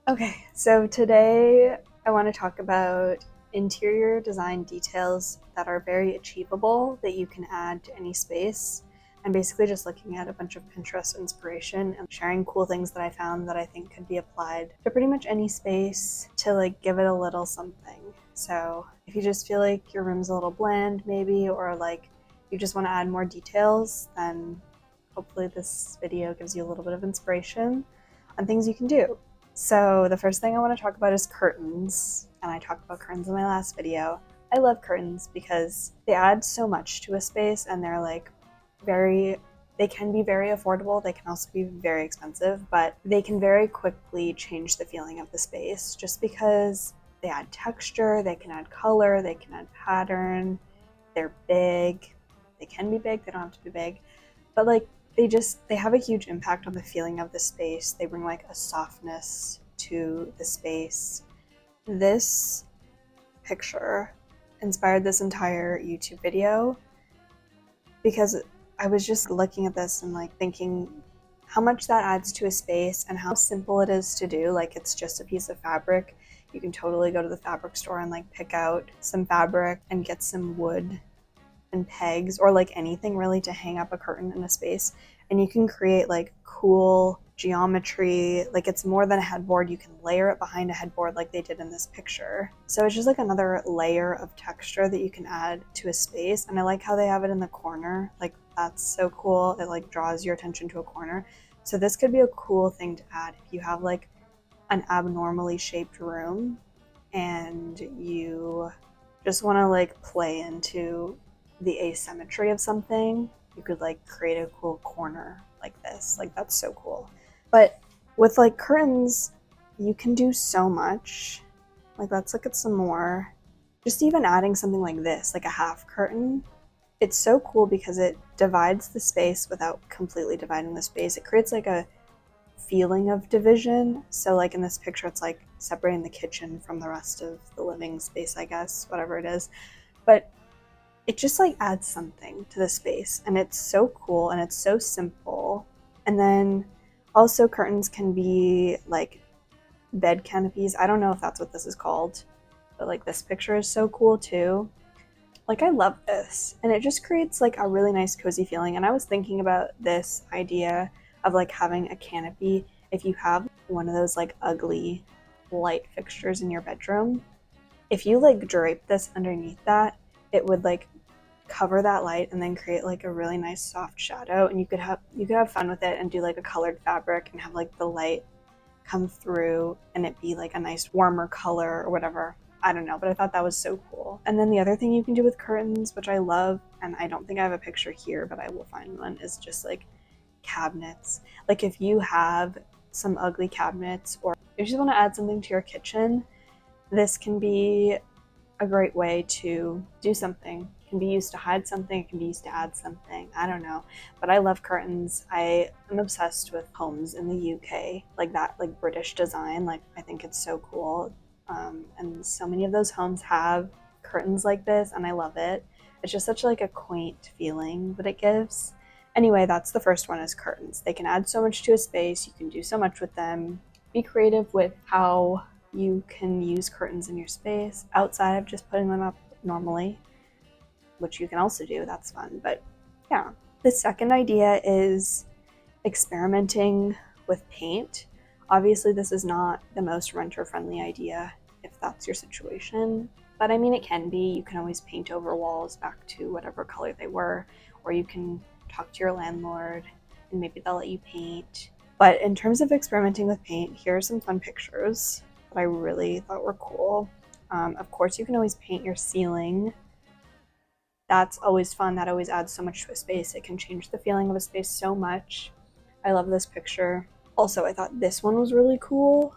Okay, so today I want to talk about interior design details that are very achievable that you can add to any space. I'm basically just looking at a bunch of Pinterest inspiration and sharing cool things that I found that I think could be applied to pretty much any space to like give it a little something. So if you just feel like your room's a little bland maybe, or like you just want to add more details, then hopefully this video gives you a little bit of inspiration on things you can do. So the first thing I want to talk about is curtains, and I talked about curtains in my last video. I love curtains because they add so much to a space, and they're like they can be very affordable, they can also be very expensive, but they can very quickly change the feeling of the space just because they add texture, they can add color, they can add pattern, they're big. They can be big, they don't have to be big, but like they have a huge impact on the feeling of the space. They bring like a softness to the space. This picture inspired this entire YouTube video because I was just looking at this and like thinking how much that adds to a space and how simple it is to do. Like it's just a piece of fabric. You can totally go to the fabric store and like pick out some fabric and get some wood and pegs or like anything really to hang up a curtain in a space, and you can create like cool geometry. Like it's more than a headboard, you can layer it behind a headboard like they did in this picture. So it's just like another layer of texture that you can add to a space, and I like how they have it in the corner. Like that's so cool. It like draws your attention to a corner. So this could be a cool thing to add if you have like an abnormally shaped room and you just want to like play into the asymmetry of something. You could like create a cool corner like this. Like that's so cool. But with like curtains, you can do so much. Like let's look at some more. Just even adding something like this, like a half curtain, it's so cool because it divides the space without completely dividing the space. It creates like a feeling of division. So like in this picture, it's like separating the kitchen from the rest of the living space, I guess, whatever it is. But it just like adds something to the space, and it's so cool and it's so simple. And then also curtains can be like bed canopies. I don't know if that's what this is called, but like this picture is so cool too. Like I love this, and it just creates like a really nice cozy feeling. And I was thinking about this idea of like having a canopy. If you have one of those like ugly light fixtures in your bedroom, if you like drape this underneath that, it would like cover that light and then create like a really nice soft shadow, and you could have fun with it and do like a colored fabric and have like the light come through and it be like a nice warmer color or whatever. I don't know, but I thought that was so cool. And then the other thing you can do with curtains, which I love, and I don't think I have a picture here, but I will find one, is just like cabinets. Like if you have some ugly cabinets or you just want to add something to your kitchen, this can be a great way to do something. It can be used to hide something, it can be used to add something. I don't know. But I love curtains. I am obsessed with homes in the UK, like that, like British design. Like I think it's so cool. And so many of those homes have curtains like this, and I love it. It's just such like a quaint feeling that it gives. Anyway, that's the first one, is curtains. They can add so much to a space. You can do so much with them. Be creative with how you can use curtains in your space outside of just putting them up normally, which you can also do. That's fun. But yeah. The second idea is experimenting with paint. Obviously, this is not the most renter-friendly idea if that's your situation, but I mean, it can be. You can always paint over walls back to whatever color they were, or you can talk to your landlord and maybe they'll let you paint. But in terms of experimenting with paint, here are some fun pictures that I really thought were cool. Of course, you can always paint your ceiling. That's always fun. That always adds so much to a space. It can change the feeling of a space so much. I love this picture. Also, I thought this one was really cool,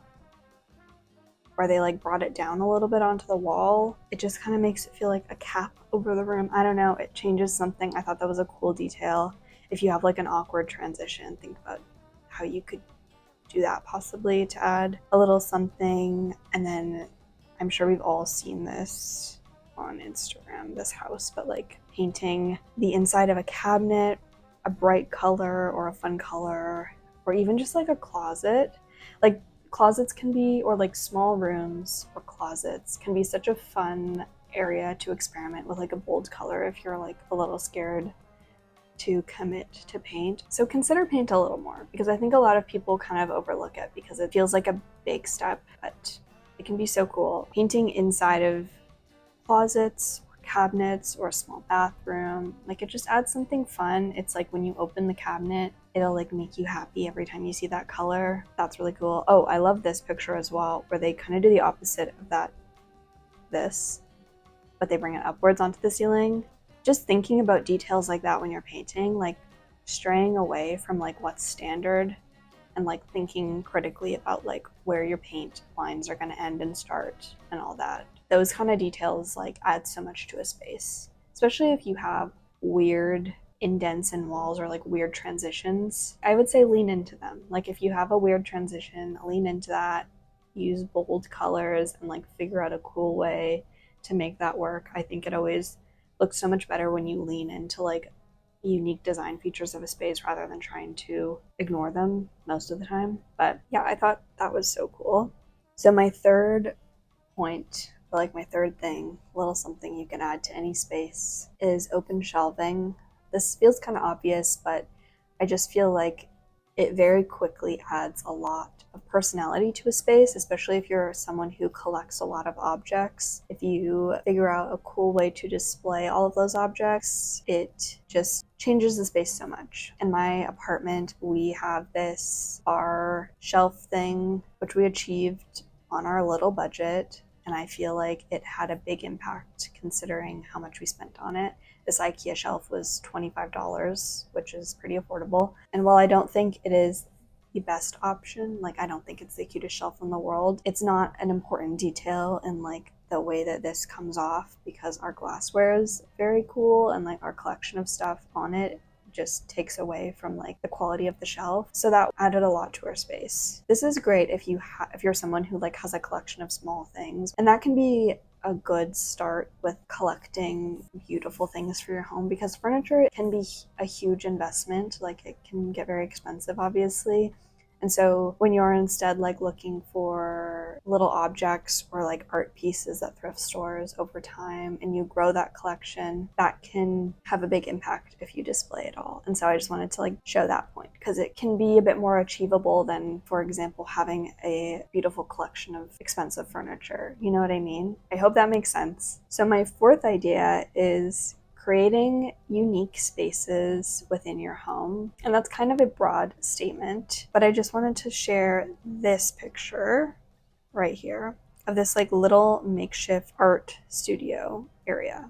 where they like brought it down a little bit onto the wall. It just kind of makes it feel like a cap over the room. I don't know, it changes something. I thought that was a cool detail. If you have like an awkward transition, think about how you could do that possibly to add a little something. And then I'm sure we've all seen this on Instagram, this house, but like painting the inside of a cabinet a bright color or a fun color, or even just like a closet. Like Closets can be, or like small rooms or closets can be such a fun area to experiment with like a bold color if you're like a little scared to commit to paint. So consider paint a little more, because I think a lot of people kind of overlook it because it feels like a big step, but it can be so cool. Painting inside of closets or cabinets or a small bathroom, like it just adds something fun. It's like when you open the cabinet, it'll like make you happy every time you see that color. That's really cool. Oh, I love this picture as well, where they kind of do the opposite of that, but they bring it upwards onto the ceiling. Just thinking about details like that when you're painting, like straying away from like what's standard and like thinking critically about like where your paint lines are going to end and start and all that. Those kind of details like add so much to a space, especially if you have weird indents in walls or like weird transitions. I would say lean into them. Like if you have a weird transition, lean into that, use bold colors and like figure out a cool way to make that work. I think it always looks so much better when you lean into like unique design features of a space rather than trying to ignore them most of the time. But yeah, I thought that was so cool. So my third point, or like my third thing, a little something you can add to any space, is open shelving. This feels kind of obvious, but I just feel like it very quickly adds a lot of personality to a space, especially if you're someone who collects a lot of objects. If you figure out a cool way to display all of those objects, it just changes the space so much. In my apartment, we have this bar shelf thing, which we achieved on our little budget, and I feel like it had a big impact considering how much we spent on it. This IKEA shelf was $25, which is pretty affordable. And while I don't think it is the best option, like I don't think it's the cutest shelf in the world, it's not an important detail in like the way that this comes off, because our glassware is very cool and like our collection of stuff on it just takes away from like the quality of the shelf. So that added a lot to our space. This is great if you're someone who like has a collection of small things, and that can be a good start with collecting beautiful things for your home, because furniture can be a huge investment. Like it can get very expensive, obviously. And so when you're instead like looking for little objects or like art pieces at thrift stores over time and you grow that collection, that can have a big impact if you display it all. And so I just wanted to like show that point, because it can be a bit more achievable than, for example, having a beautiful collection of expensive furniture. You know what I mean? I hope that makes sense. So my fourth idea is creating unique spaces within your home. And that's kind of a broad statement, but I just wanted to share this picture right here of this like little makeshift art studio area.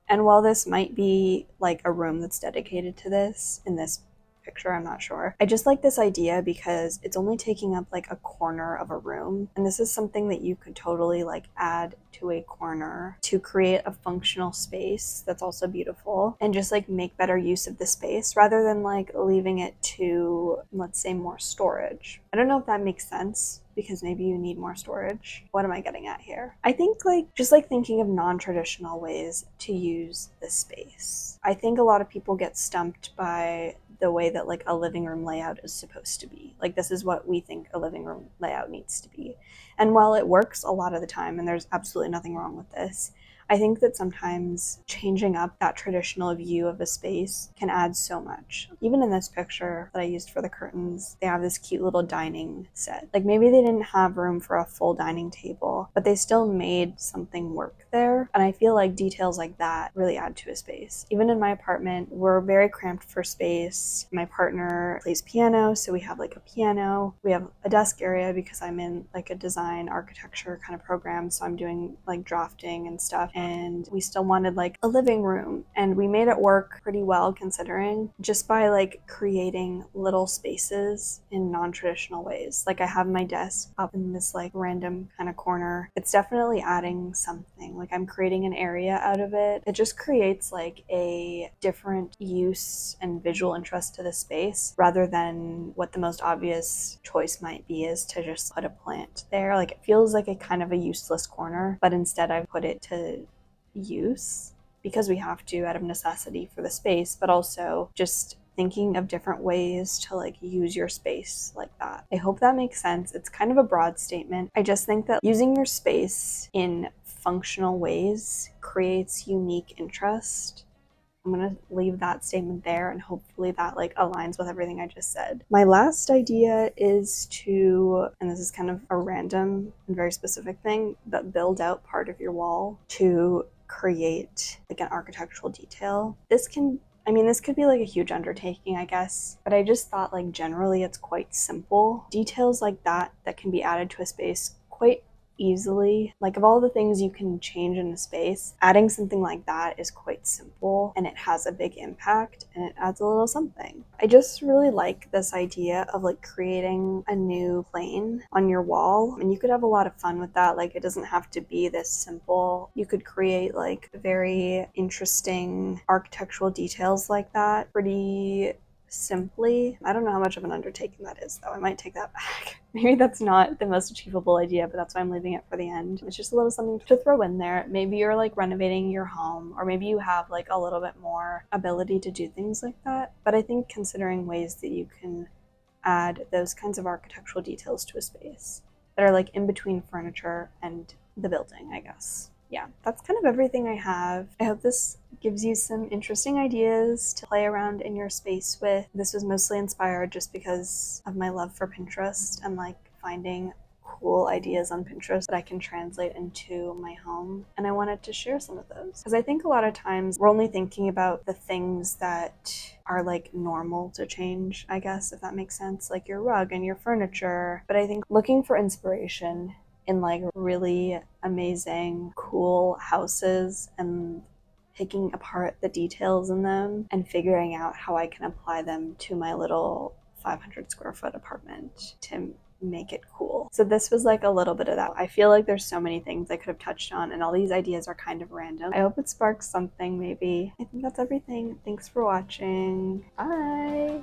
And while this might be like a room that's dedicated to this in this picture, I'm not sure, I just like this idea because it's only taking up like a corner of a room, and this is something that you could totally like add to a corner to create a functional space that's also beautiful and just like make better use of the space rather than like leaving it to, let's say, more storage. I don't know if that makes sense, because maybe you need more storage. What am I getting at here? I think like just like thinking of non-traditional ways to use the space. I think a lot of people get stumped by the way that like a living room layout is supposed to be. Like this is what we think a living room layout needs to be. And while it works a lot of the time, and there's absolutely nothing wrong with this, I think that sometimes changing up that traditional view of a space can add so much. Even in this picture that I used for the curtains, they have this cute little dining set. Like maybe they didn't have room for a full dining table, but they still made something work there. And I feel like details like that really add to a space. Even in my apartment, we're very cramped for space. My partner plays piano, so we have like a piano. We have a desk area because I'm in like a design architecture kind of program, so I'm doing like drafting and stuff. And we still wanted like a living room, and we made it work pretty well considering, just by like creating little spaces in non-traditional ways. Like I have my desk up in this like random kind of corner. It's definitely adding something. Like I'm creating an area out of it. It just creates like a different use and visual interest to the space, rather than what the most obvious choice might be is to just put a plant there. Like it feels like a kind of a useless corner, but instead I've put it to use because we have to out of necessity for the space, but also just thinking of different ways to like use your space like that. I hope that makes sense. It's kind of a broad statement. I just think that using your space in functional ways creates unique interest. I'm gonna leave that statement there, and hopefully that like aligns with everything I just said. My last idea is to, and this is kind of a random and very specific thing, but build out part of your wall to create like an architectural detail. This could be like a huge undertaking, I guess, but I just thought like generally it's quite simple. Details like that can be added to a space quite easily. Like, of all the things you can change in a space, adding something like that is quite simple, and it has a big impact, and it adds a little something. I just really like this idea of like creating a new plane on your wall, and you could have a lot of fun with that. Like, it doesn't have to be this simple. You could create like very interesting architectural details like that pretty simply. I don't know how much of an undertaking that is, though. I might take that back. Maybe that's not the most achievable idea, but that's why I'm leaving it for the end. It's just a little something to throw in there. Maybe you're like renovating your home, or maybe you have like a little bit more ability to do things like that. But I think considering ways that you can add those kinds of architectural details to a space that are like in between furniture and the building, I guess. Yeah, that's kind of everything I have. I hope this gives you some interesting ideas to play around in your space with. This was mostly inspired just because of my love for Pinterest and like finding cool ideas on Pinterest that I can translate into my home. And I wanted to share some of those because I think a lot of times we're only thinking about the things that are like normal to change, I guess, if that makes sense, like your rug and your furniture. But I think looking for inspiration in like really amazing, cool houses and picking apart the details in them and figuring out how I can apply them to my little 500 square foot apartment to make it cool. So this was like a little bit of that. I feel like there's so many things I could have touched on, and all these ideas are kind of random. I hope it sparks something maybe. I think that's everything. Thanks for watching. Bye!